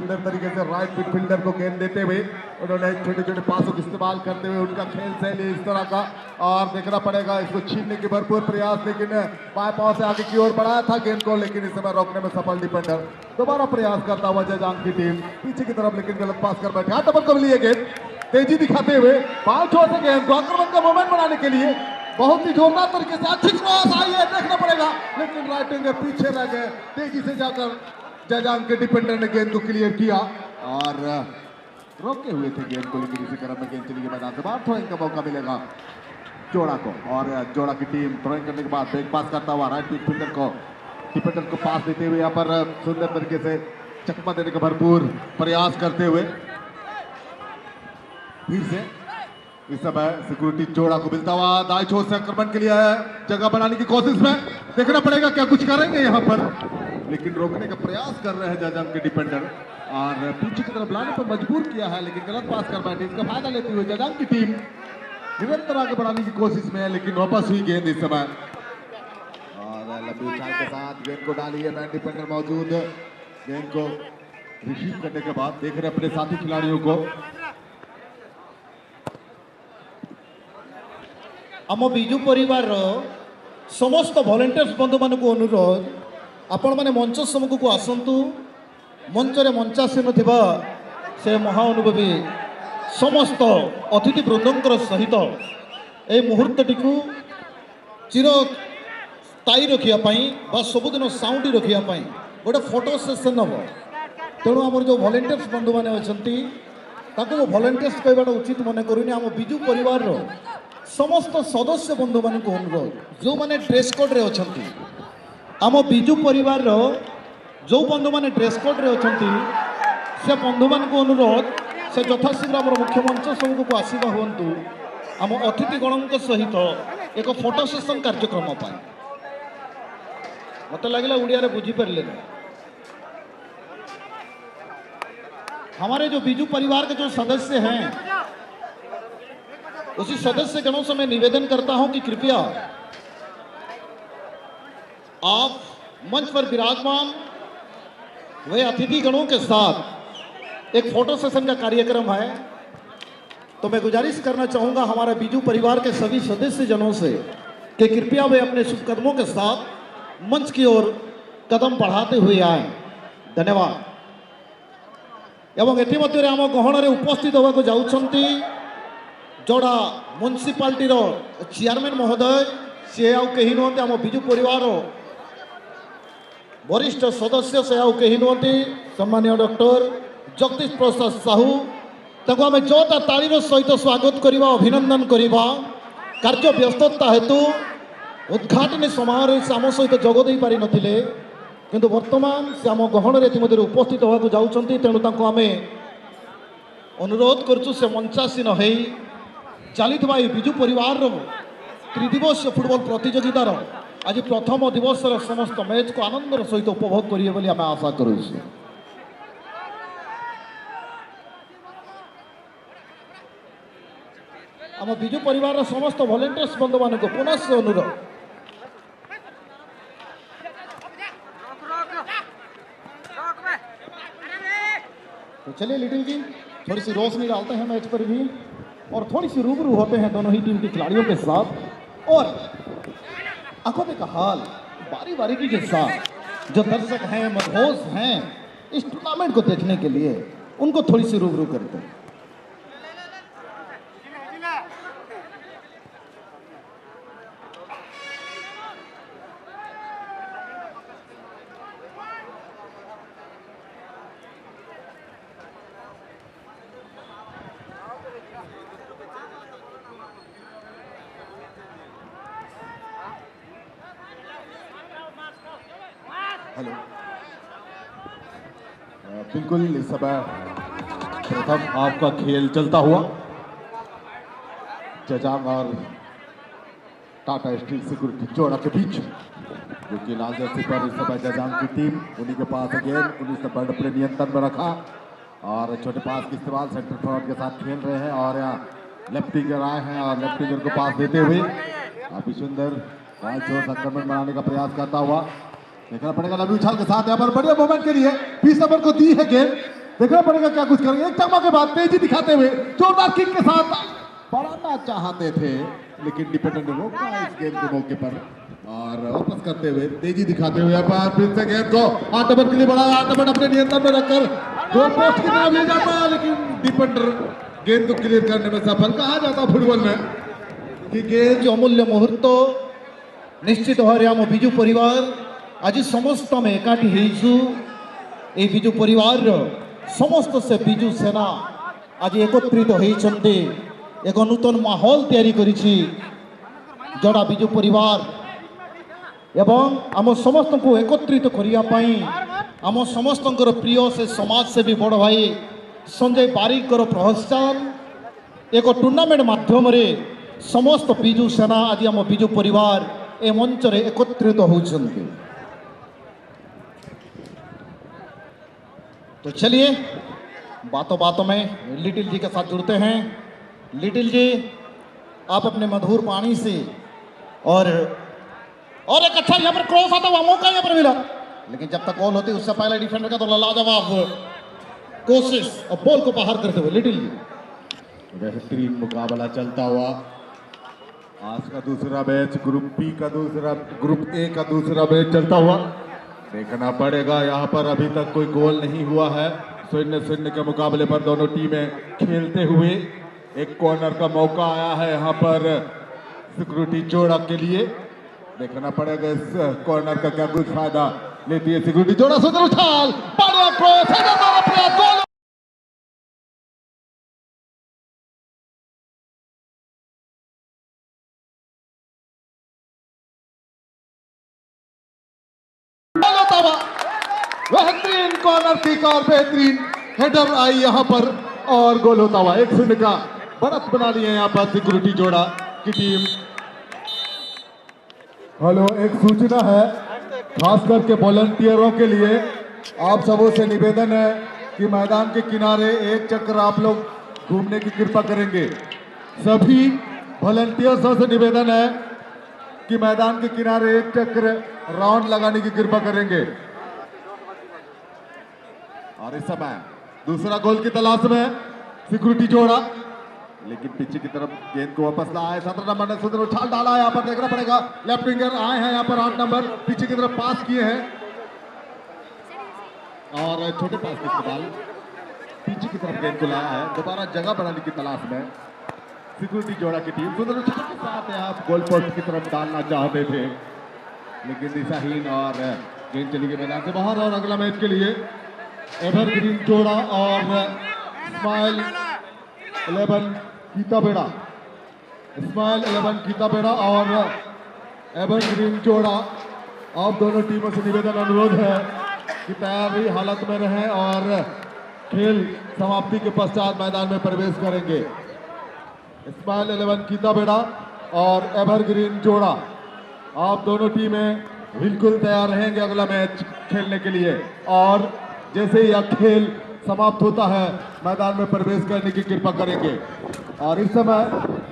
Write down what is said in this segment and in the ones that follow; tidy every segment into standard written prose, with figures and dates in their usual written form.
सुंदर तरीके से राइट मिडफील्डर को गेंद देते हुए उन्होंने छोटे छोटे पासों का इस्तेमाल करते हुए उनका खेल शैली इस तरह का, और देखना पड़ेगा इसको छीनने के भरपूर प्रयास, लेकिन बाएं पांव से आगे की ओर बढ़ाया था गेंद को, लेकिन इस समय रोकने में सफल डिफेंडर। दोबारा प्रयास करता हुआ जजांग की टीम पीछे की तरफ, लेकिन गलत पास कर बैठे। डबल को लिए गेंद तेजी दिखाते हुए बाल छोड़ से गेंद को आक्रमण का मोमेंट बनाने के लिए बहुत ही जोरदार तरीके से अच्छी क्रॉस आई है, देखना पड़ेगा, लेकिन राइट विंगर पीछे रह गए। तेजी से जाकर जजांग के डिफेंडर ने गेंद को क्लियर किया और रोके हुए थे गेंद को, लेकिन इसी क्रम में गेंद चली गई मैदान से बाहर। थ्रोइंग का मौका मिलेगा जोड़ा को, और जोड़ा की टीम थ्रोइंग करने के बाद ब्रेक पास करता हुआ राइट डिफेंडर को पास देते हुए यहाँ पर सुंदर तरीके से चकमा देने का भरपूर प्रयास करते हुए फिर से इस समय सिक्योरिटी जोड़ा को मिलता हुआ दाई छोर से आक्रमण के लिए जगह बनाने की कोशिश में, देखना पड़ेगा क्या कुछ करेंगे यहाँ पर, लेकिन रोकने का प्रयास कर रहे हैं जजांग के डिफेंडर और पीछे की तरफ लाने पर मजबूर किया है, लेकिन गलत पास कर बैठे। इसका फायदा लेते हुए जजांग की टीम निरंतर आगे बढ़ाने की कोशिश में है, लेकिन वापस हुई गेंद इस समय, और लंबी उछाल के साथ गेंद को डाली है। मैन डिफेंडर मौजूद, गेंद को रिसीव करने के बाद देख रहे अपने साथी खिलाड़ियों को। आम विजु परिवार समस्त वॉलंटियर्स बंधु मान अनुरोध, आपण मैंने मंच सम्मुख को आसतु। मंचरे मंचासीन थिबा से महाअनुभवी समस्त अतिथि वृंदर सहित ए मुहूर्तटी चिर स्थायी रखापी सबुदिन साउंडी रखापी गोटे फोटो सेसन हम। तेणु आम जो वॉलंटियर्स बंधु मैंने अच्छा वॉलंटियर्स कहवाटा उचित मन करूनी। आम विजु परिवार समस्त सदस्य बंधु मान अनुरोध, जो मैंने ड्रेस कोड रे अछंती, आम विजु परिवार जो बंधु मैंने ड्रेस कोड रे अछंती से बंधु मान अनुरोध से यथाशीघ्र आम मुख्य मंच समूह को आसवा हूँ। आम अतिथिगण सहित एक फोटो सेसन कार्यक्रम मत लगे उड़िया बुझीपारे हमारे जो विजु परिवार के जो सदस्य हैं उसी सदस्य गणों से मैं निवेदन करता हूं कि कृपया आप मंच पर विराजमान वे अतिथि गणों के साथ एक फोटो सेशन का कार्यक्रम है, तो मैं गुजारिश करना चाहूंगा हमारे विजु परिवार के सभी सदस्य जनों से कि कृपया वे अपने शुभ कदमों के साथ मंच की ओर कदम बढ़ाते हुए आए। धन्यवाद। एवं एमध्य आम गहन में उपस्थित होगा जाऊँगी जोड़ा म्युनिसिपालिटी चेयरमैन महोदय, सी आउ कहीं नुहति आम विजु परिवार वरिष्ठ सदस्य से आउ कहीं नुहति सम्मानीय डॉक्टर जगदीश प्रसाद साहू, ताको आम जोता तालीर सहित स्वागत करवा अभिनंदन करवा। कार्य व्यस्तता हेतु उद्घाटन समारोह से आम सहित जोगदे पारि नथिले, किंतु वर्तमान से आम गहन में उपस्थित होगा जाऊँगी। तेणु आम अनुरोध करुँ से मंचासीन हो चली विजु परिवार त्रिदिवसीय फुटबॉल प्रतियोगितार आज प्रथम दिवस समस्त मैच को आनंदर सहित उपभोग करेंगे बोली आम आशा करूँ। आम विजु परिवार समस्त वॉलंटियर्स बंधु मान को पुनः से अनुरोध, तो चलिए लिटिल जी थोड़ी सी रोशनी डालते हैं मैच पर भी और थोड़ी सी रूबरू होते हैं दोनों ही टीम के खिलाड़ियों के साथ, और आंखों में का हाल बारी बारी के साथ जो दर्शक हैं मदहोश हैं इस टूर्नामेंट को देखने के लिए, उनको थोड़ी सी रूबरू करते हैं। हेलो, बिल्कुल इस समय प्रथम आपका खेल चलता हुआ जजांग और टाटा स्टील सिक्योरिटी जोड़ा के बीच, जो कि लाल जर्सी पर इस समय जजांग की टीम उन्हीं के पास गेंद 19 नंबर अपने नियंत्रण में रखा और छोटे पास की इस्तेमाल सेंटर फॉरवर्ड के साथ खेल रहे हैं, और यहाँ लेफ्ट विंगर आए हैं और लेफ्ट विंगर को पास देते हुए काफी सुंदर आक्रमण बनाने का प्रयास करता हुआ देखना पड़ेगा। लंबी उछाल के साथ यहाँ पर बढ़िया मोमेंट के लिए 20 नंबर को दी है गेंद, देखना पड़ेगा क्या कुछ करेंगे। एक चकमा के बाद तेजी दिखाते हुए जोरदार किक के साथ बढ़ाना चाहते थे, लेकिन डिपेंडेंट ने रोका इस गेंद के मौके पर और वापस करते हुए तेजी दिखाते हुए अब फिर से गेंद को 8 नंबर के लिए बढ़ा। 8 नंबर अपने नियंत्रण में रखकर गोल पोस्ट की तरफ ले जाता है, लेकिन डिफेंडर गेंद को क्लियर करने में सफल। कहा जाता है फुटबॉल में कि गेंद जो अमूल्य मुहूर्त निश्चित भाव आम विजु परिवार आज समस्त आम एकाठी होइछु। ए विजु परिवार समस्त से विजु सेना आज एकत्रित होइछन्ते, एक नूतन माहौल तैयारी करिछि जड़ा विजु परिवार एवं आम समस्त को एकत्रित करिया पई आम समस्त प्रिय से समाज सेवी बड़ भाई संजय बारिकर प्रोत्साहन एक टूर्नामेंट माध्यम समस्त विजु सेना आज आम विजु परिवार ए मंच रे एकत्रित होइछन्ते। तो चलिए बातों बातों में लिटिल जी के साथ जुड़ते हैं। लिटिल जी, आप अपने मधुर पानी से और एक अच्छा यहाँ पर क्रॉस आता हुआ मौका यहाँ पर मिला, लेकिन जब तक बॉल होती उससे पहले डिफेंडर का तो लाजवाब कोशिश और बॉल को बाहर करते हुए लिटिल जी। बेहतरीन मुकाबला चलता हुआ आज का दूसरा मैच ग्रुप ए का दूसरा मैच चलता हुआ देखना पड़ेगा। यहाँ पर अभी तक कोई गोल नहीं हुआ है। 0-0 के मुकाबले पर दोनों टीमें खेलते हुए एक कॉर्नर का मौका आया है यहाँ पर सिक्योरिटी जोड़ा के लिए। देखना पड़ेगा इस कॉर्नर का क्या कुछ फायदा लेती है सिक्योरिटी जोड़ा। सुंदर उछाल, बढ़िया क्रॉस, गोल। बेहतरीन कॉर्नर किक और बेहतरीन हेडर आई यहाँ पर और गोल होता हुआ 1-0 का बढ़त बना लिया यहाँ पर सिक्योरिटी जोड़ा की टीम। हेलो, एक सूचना है खास करके वॉलंटियरों के लिए। आप सबों से निवेदन है कि मैदान के किनारे एक चक्कर आप लोग घूमने की कृपा करेंगे। सभी वॉलंटियर्सों से निवेदन है कि मैदान के किनारे एक चक्कर राउंड लगाने की कृपा करेंगे। और इस समय दूसरा गोल की तलाश में सिक्योरिटी जोड़ा, लेकिन पीछे की तरफ गेंद को वापस लाया है। 17 नंबर ने सुंदर उछाल डाला है। यहाँ पर देखना पड़ेगा लेफ्ट विंगर आए हैं यहाँ पर 8 नंबर पीछे की तरफ पास किए हैं और छोटे पास के इस्तेमाल पीछे की तरफ गेंद को लाया है। दोबारा जगह बनाने की तलाश में सिक्योरिटी जोड़ा की टीम सुंदर उछाल के साथ यहाँ गोल पोस्ट की तरफ डालना चाहते थे, लेकिन दिशाहीन और गेंद चली गई मैदान से बाहर। और अगला मैच के लिए एवरग्रीन जोड़ा और स्माइल 11 गीताबेड़ा और एवरग्रीन जोड़ा। आप दोनों टीमों से निवेदन अनुरोध है कि तैयारी हालत में रहें और खेल समाप्ति के पश्चात मैदान में प्रवेश करेंगे। स्माइल 11 गीताबेड़ा और एवरग्रीन जोड़ा, आप दोनों टीमें बिल्कुल तैयार रहेंगे अगला मैच खेलने के लिए। और जैसे ही यह खेल समाप्त होता है मैदान में प्रवेश करने की कृपा करेंगे। और इस समय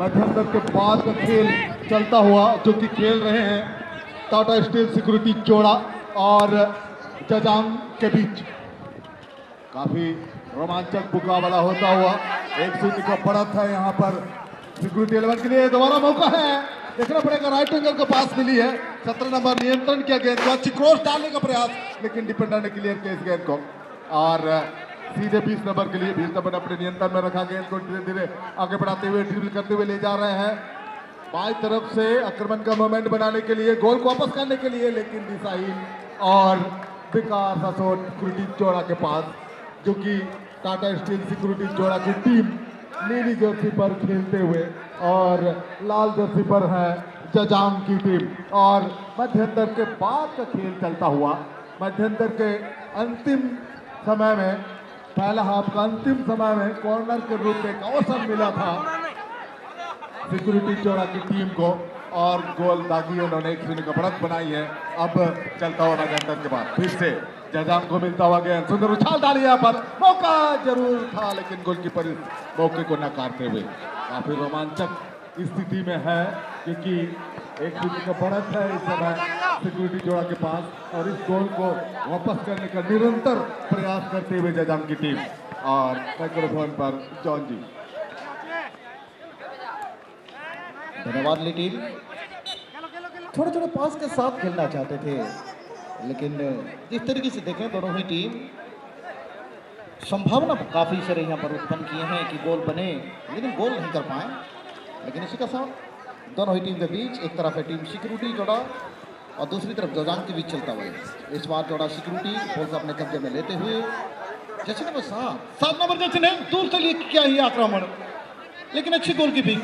मध्यांतर के बाद का खेल चलता हुआ जो कि खेल रहे हैं टाटा स्टील सिक्योरिटी जोड़ा और जजांग के बीच काफी रोमांचक मुकाबला होता हुआ 1-0 का बढ़त है यहाँ पर सिक्योरिटी 11 के लिए। दोबारा मौका है, देखना पड़ेगा राइट विंगर को पास मिली है। 17 नंबर नियंत्रण किया गेंद को, अच्छी क्रॉस डालने का प्रयास, लेकिन डिफेंडर ने क्लियर किया इस गेंद को और सीधे 20 नंबर के लिए 20 नंबर अपने नियंत्रण में रखा। गेंद को धीरे धीरे आगे बढ़ाते हुए ड्रिबल करते हुए ले जा रहे हैं बाई तरफ से आक्रमण का मोमेंट बनाने के लिए, गोल को वापस करने के लिए, लेकिन दिशाहीन और बेकार सा शॉट सिक्योरिटी जोड़ा के पास, जो कि टाटा स्टील सिक्योरिटी जोड़ा की टीम नीली जर्सी पर खेलते हुए और लाल जर्सी पर है जजांग की टीम। और मध्यांतर के बाद का खेल चलता हुआ मध्यांतर के अंतिम समय में पहला हाफ का अंतिम समय में कॉर्नर के रूप में एक अवसर मिला था सिक्योरिटी जोड़ा की टीम को और गोल दागी उन्होंने 1-0 का बढ़त बनाई है। अब चलता हुआ मध्यांतर के बाद फिर से जजांग को मिलता हुआ गेंद, सुंदर उछाल डाली यहाँ पर, मौका जरूर था लेकिन गोलकीपर इस मौके को नकारते हुए काफी रोमांचक स्थिति में है क्योंकि एक विकेट का बढ़त है इस समय सिक्योरिटी जोड़ा के पास और इस गोल को वापस करने का निरंतर प्रयास करते हुए जजांग की टीम। और माइक्रोफोन पर जॉन जी। धन्यवाद लिटिल। थोड़े थोड़े पास के साथ खेलना चाहते थे, लेकिन जिस तरीके से देखें दोनों ही टीम संभावना काफ़ी सारे यहाँ पर उत्पन्न किए हैं कि गोल बने, लेकिन गोल नहीं कर पाए। लेकिन इसी के साथ दोनों ही टीम के बीच एक तरफ है टीम सिक्योरिटी जोड़ा और दूसरी तरफ जजांग के बीच चलता हुआ है। इस बार जोड़ा सिक्योरिटी बॉल को अपने कब्जे में लेते हुए जैसे नंबर 7 नंबर जैसे ने दूर से लिए क्या ही आक्रमण, लेकिन अच्छी गोल कीपिंग।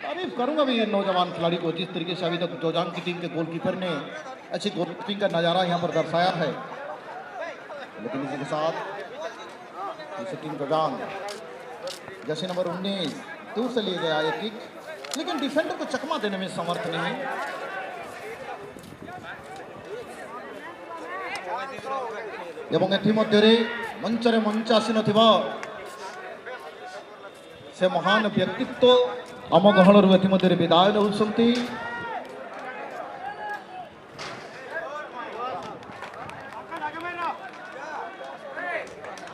तारीफ करूंगा भी नौजवान खिलाड़ी को, जिस तरीके से अभी तक जजांग की टीम के गोलकीपर ने अच्छी गोल कीपिंग का नज़ारा यहाँ पर दर्शाया है। लेकिन इसी के साथ इसी टीम जजांग जैसे नंबर 19 दूर से लिए गया ये किक, लेकिन डिफेंडर को चकमा देने में समर्थ नहीं। एवं एथिमध्यरे मंचरे मंचासीन थिबा से महान व्यक्तित्व आम गहणरू एथिमध्यरे विदाय नउछंती।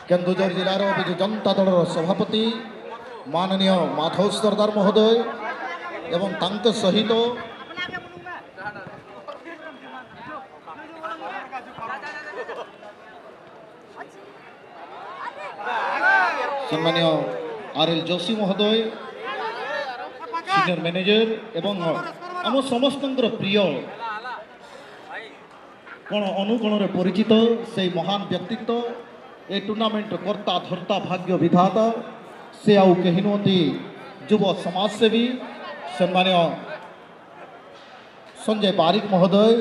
केन्दुझर जिलार विजु जनता दल सभापति माननीय माधव सरदार महोदय एवं तांक सहित सम्मानीय आरएल जोशी महोदय सीनियर मैनेजर एवं आम समस्त प्रिय कौन अनुगण परिचित से महान व्यक्तित्व ए टूर्नामेंट कर्ता धर्ता भाग्य विधाता से आउ कहीं नुहति युव समाजसेवी सम्मानीय संजय बारिक महोदय।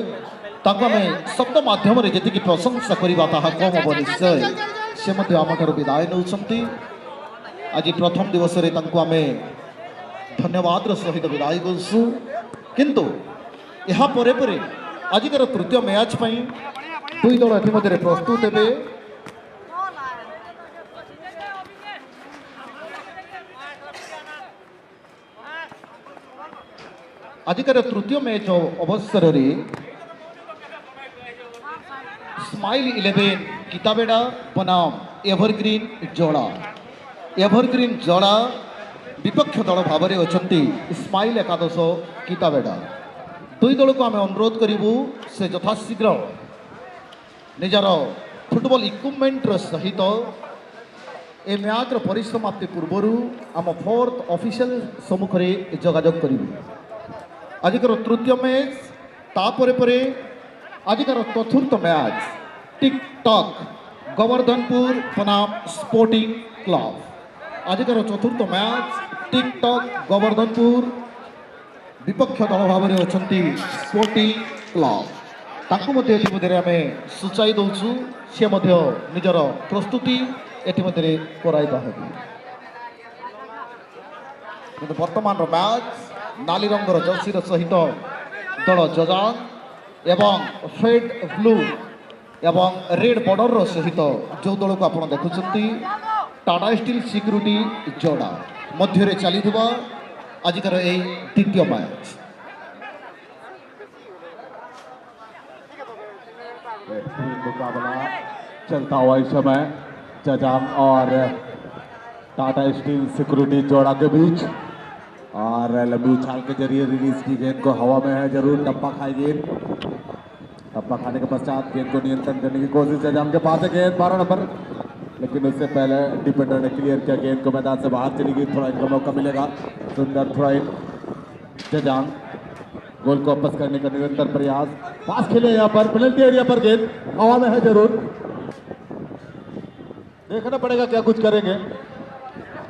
में शब्द माध्यम जी प्रशंसा करवा ता कम हम निश्चय से आम विदाय नौकरी। आज प्रथम दिवस आम धन्यवाद सहित विदाय करसु, किंतु यहाँ परे परे आजिकार तृतीय मैच दुई दल एमध्य प्रस्तुत हे। आजिकार तृतीय मैच अवसर स्माइल 11 किताबेड़ा बनाम एवरग्रीन जोड़ा। एवरग्रीन जोड़ा विपक्ष दल भाव में अच्छा स्माइल एकादश किताबेड़ा। दुई दल को आम अनुरोध करूँ से यथाशीघ्र निजार फुटबॉल इक्विपमेंट सहित ए मैच परिसमाप्ति पूर्वर आम 4th ऑफिशियल सम्मुख में जोगाजोग करूँ। आजिकार तृतीय मैच तापरे परे आजिकार चतुर्थ मैच टिकटॉक गोवर्धनपुर बनाम स्पोर्टिंग क्लब। आजिकार चतुर्थ मैच टिकटॉक गोवर्धनपुर विपक्ष दल भाव में अच्छा स्पोर्टिंग क्लब। ताकू आम सूचाई दौचु सी निजर प्रस्तुति ये कराइबा किंतु वर्तमान मैच नाली रंगर जर्सीर सहित दल जजांग एवं फेड ब्लू एवं रेड बॉर्डर सहित जो दल को आप देखुं टाटा स्टील सिक्यूरिटी जोड़ा मध्य चली आजिकार द्वितीय मैच। मुकाबला चलता हुआ इस समय जजांग और टाटा स्टील सिक्योरिटी जोड़ा के बीच, और लंबी उछाल के जरिए रिलीज की गेंद को हवा में है जरूर टप्पा खाई गेंद। टप्पा खाने के पश्चात गेंद को नियंत्रण करने की कोशिश जजांग के पास है गेंद 12 नंबर, लेकिन उससे पहले डिफेंडर ने क्लियर किया गेंद को, मैदान से बाहर चली गई। थोड़ा इनका मौका मिलेगा, सुंदर थोड़ा जजांग गोल को वापस करने का निरंतर प्रयास। पास खेले यहाँ पर पेनल्टी एरिया पर गेंद हवा में है जरूर, देखना पड़ेगा क्या कुछ करेंगे।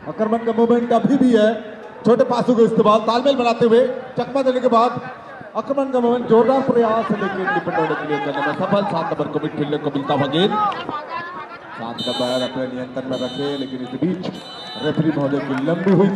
आक्रमण का मूवमेंट अभी भी है, छोटे पासों का इस्तेमाल तालमेल बनाते हुए चकमा देने के बाद आक्रमण का मूवमेंट जोरदार प्रयास, लेकिन डिफेंडर ने क्लियर करने में सफल। 7 नंबर को मिडफील्डर को मिलता हुआ गेंद, 7 नंबर अपने नियंत्रण में रखे, लेकिन इस बीच रेफरी महोदय की लंबी हुई